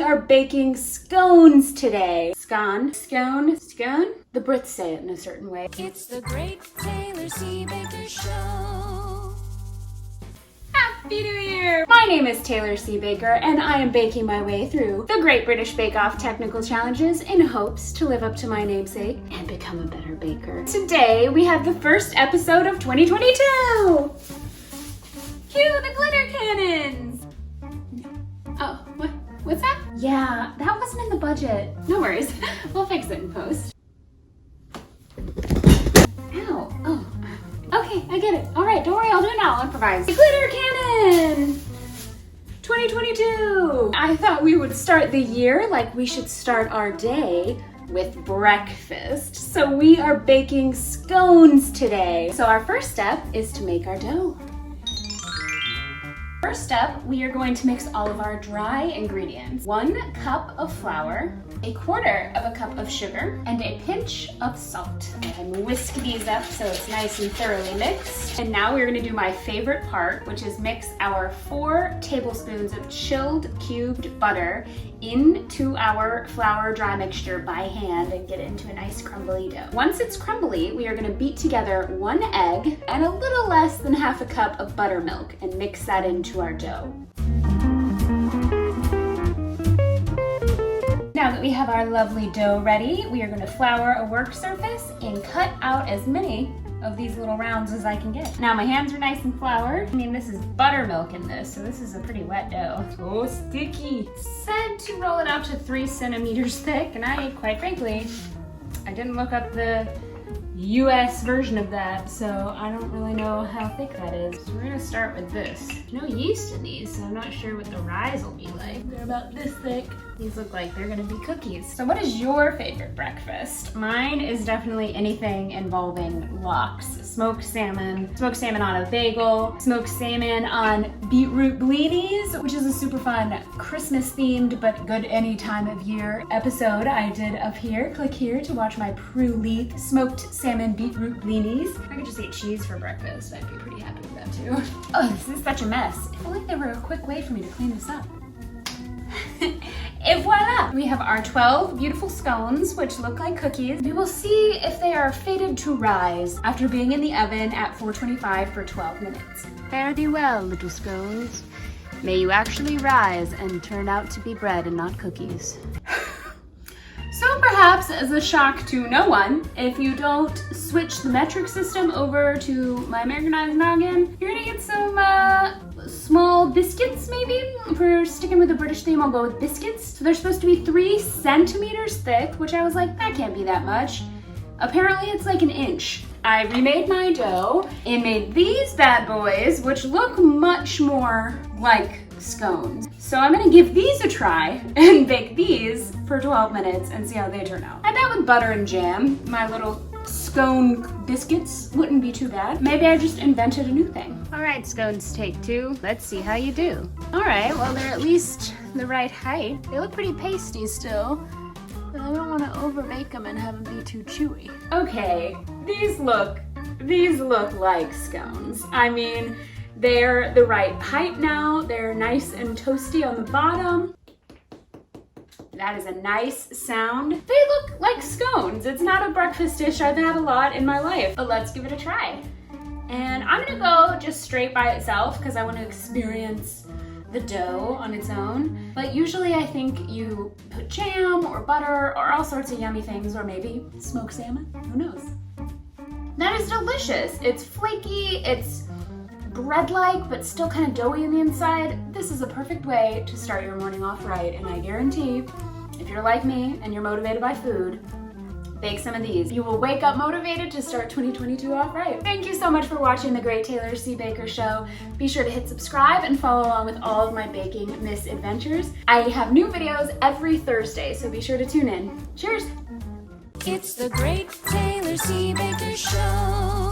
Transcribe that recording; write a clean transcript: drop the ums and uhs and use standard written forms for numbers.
are baking scones today. Scone. The Brits say it in a certain way. It's the Great Taylor C. Baker Show. Happy New Year! My name is Taylor C. Baker, and I am baking my way through the Great British Bake Off technical challenges in hopes to live up to my namesake and become a better baker. Today, we have the first episode of 2022! Cue the glitter cannons! Oh, what's that? Yeah, that wasn't in the budget. No worries, we'll fix it in post. Ow, oh. Okay, I get it. All right, don't worry, I'll do it now. I'll improvise. Glitter cannon! 2022! I thought we would start the year like we should start our day with breakfast. So we are baking scones today. So our first step is to make our dough. First up, we are going to mix all of our dry ingredients. 1 cup of flour, 1/4 of a cup of sugar, and a pinch of salt. And whisk these up so it's nice and thoroughly mixed. And now we're gonna do my favorite part, which is mix our 4 tablespoons of chilled cubed butter into our flour dry mixture by hand and get it into a nice crumbly dough. Once it's crumbly, we are gonna beat together 1 egg and a little less than 1/2 cup of buttermilk and mix that into our dough. Now that we have our lovely dough ready, we are going to flour a work surface and cut out as many of these little rounds as I can get. Now my hands are nice and floured. I mean, this is buttermilk in this, so this is a pretty wet dough. So sticky. Said to roll it out to 3 centimeters thick, and quite frankly, I didn't look up the US version of that, so I don't really know how thick that is. So we're gonna start with this. There's no yeast in these, so I'm not sure what the rise will be like. They're about this thick. These look like they're gonna be cookies. So what is your favorite breakfast? Mine is definitely anything involving lox. Smoked salmon on a bagel, smoked salmon on beetroot blinis, which is a super fun Christmas themed but good any time of year episode I did up here. Click here to watch my Prue smoked salmon beetroot blinis. If I could just eat cheese for breakfast, I'd be pretty happy with that too. Oh, this is such a mess. I feel like there were a quick way for me to clean this up. Et voila! We have our 12 beautiful scones, which look like cookies. We will see if they are fated to rise after being in the oven at 425 for 12 minutes. Fare thee well, little scones. May you actually rise and turn out to be bread and not cookies. So perhaps as a shock to no one, if you don't switch the metric system over to my Americanized noggin, you're gonna get some small biscuits maybe. If we're sticking with the British theme, I'll go with biscuits. So they're supposed to be 3 centimeters thick, which I was like, that can't be that much. Apparently it's like 1 inch. I remade my dough and made these bad boys, which look much more like scones. So I'm gonna give these a try and bake these for 12 minutes and see how they turn out. I bet with butter and jam, my little scone biscuits wouldn't be too bad. Maybe I just invented a new thing. All right, scones take 2. Let's see how you do. All right, well, they're at least the right height. They look pretty pasty still, but I don't want to overbake them and have them be too chewy. Okay, these look like scones. I mean, they're the right height now. They're nice and toasty on the bottom. That is a nice sound. They look like scones. It's not a breakfast dish I've had a lot in my life, but let's give it a try. And I'm gonna go just straight by itself because I want to experience the dough on its own. But usually I think you put jam or butter or all sorts of yummy things, or maybe smoked salmon, who knows? That is delicious. It's flaky, it's bread-like, but still kind of doughy on the inside. This is a perfect way to start your morning off right, and I guarantee, if you're like me and you're motivated by food, bake some of these. You will wake up motivated to start 2022 off right. Thank you so much for watching the Great Taylor C. Baker Show. Be sure to hit subscribe and follow along with all of my baking misadventures. I have new videos every Thursday, so be sure to tune in. Cheers! It's the Great Taylor C. Baker Show.